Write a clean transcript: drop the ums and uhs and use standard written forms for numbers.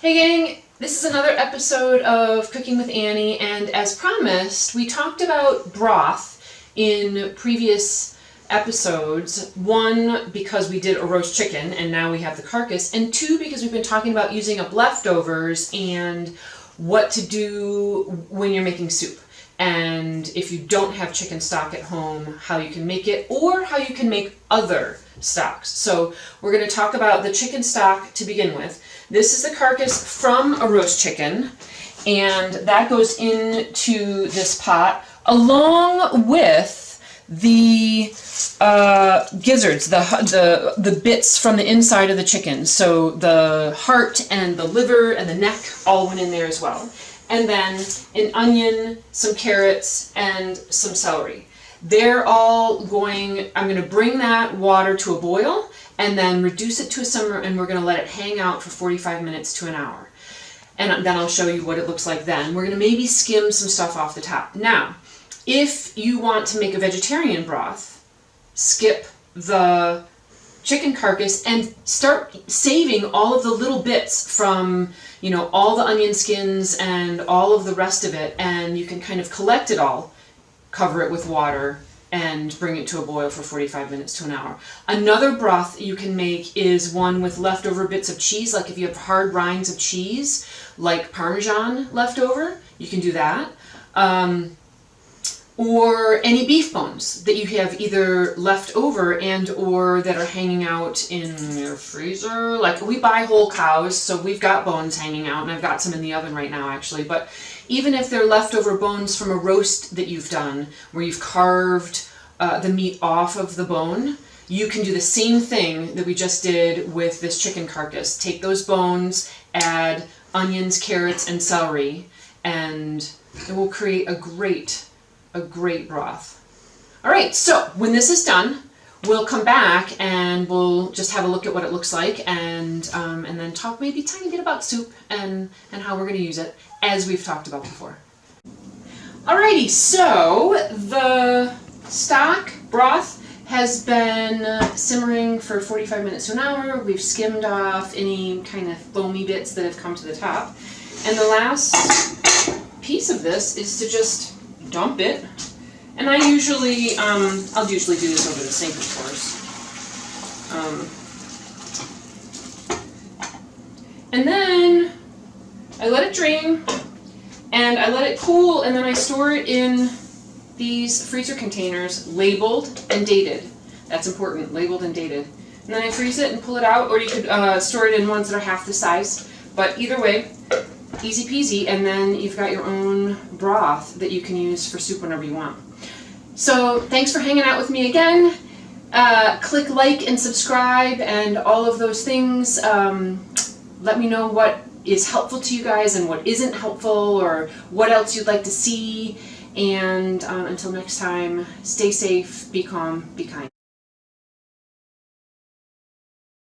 Hey gang, this is another episode of Cooking with Annie, and as promised, we talked about broth in previous episodes. One, because we did a roast chicken and now we have the carcass, and two, because we've been talking about using up leftovers and what to do when you're making soup. And if you don't have chicken stock at home, how you can make it or how you can make other stocks. So we're going to talk about the chicken stock to begin with. This is the carcass from a roast chicken, and that goes into this pot along with the gizzards, the bits from the inside of the chicken. So the heart and the liver and the neck all went in there as well. And then an onion, some carrots, and some celery. They're all going, I'm going to bring that water to a boil and then reduce it to a simmer, and we're going to let it hang out for 45 minutes to an hour. And then I'll show you what it looks like then. We're going to maybe skim some stuff off the top. Now, if you want to make a vegetarian broth, skip the chicken carcass and start saving all of the little bits from, you know, all the onion skins and all of the rest of it, and you can kind of collect it all, cover it with water, and bring it to a boil for 45 minutes to an hour. Another broth you can make is one with leftover bits of cheese, like if you have hard rinds of cheese, like Parmesan leftover, you can do that. Or any beef bones that you have either left over and or that are hanging out in your freezer. Like we buy whole cows, so we've got bones hanging out, and I've got some in the oven right now actually. But even if they're leftover bones from a roast that you've done, where you've carved the meat off of the bone, you can do the same thing that we just did with this chicken carcass. Take those bones, add onions, carrots, and celery, and it will create a great broth. All right, so when this is done, we'll come back and we'll just have a look at what it looks like, and then talk maybe a tiny bit about soup and how we're going to use it, as we've talked about before. Alrighty, so the stock broth has been simmering for 45 minutes to an hour. We've skimmed off any kind of foamy bits that have come to the top, and the last piece of this is to just dump it, and I'll usually do this over the sink, of course. And then I let it drain, and I let it cool, and then I store it in these freezer containers, labeled and dated. That's important, labeled and dated. And then I freeze it and pull it out, or you could store it in ones that are half the size. But either way, easy peasy, and then you've got your own broth that you can use for soup whenever you want. So thanks for hanging out with me again. Click like and subscribe and all of those things. Let me know what is helpful to you guys and what isn't helpful, or what else you'd like to see. And until next time, stay safe, be calm, be kind.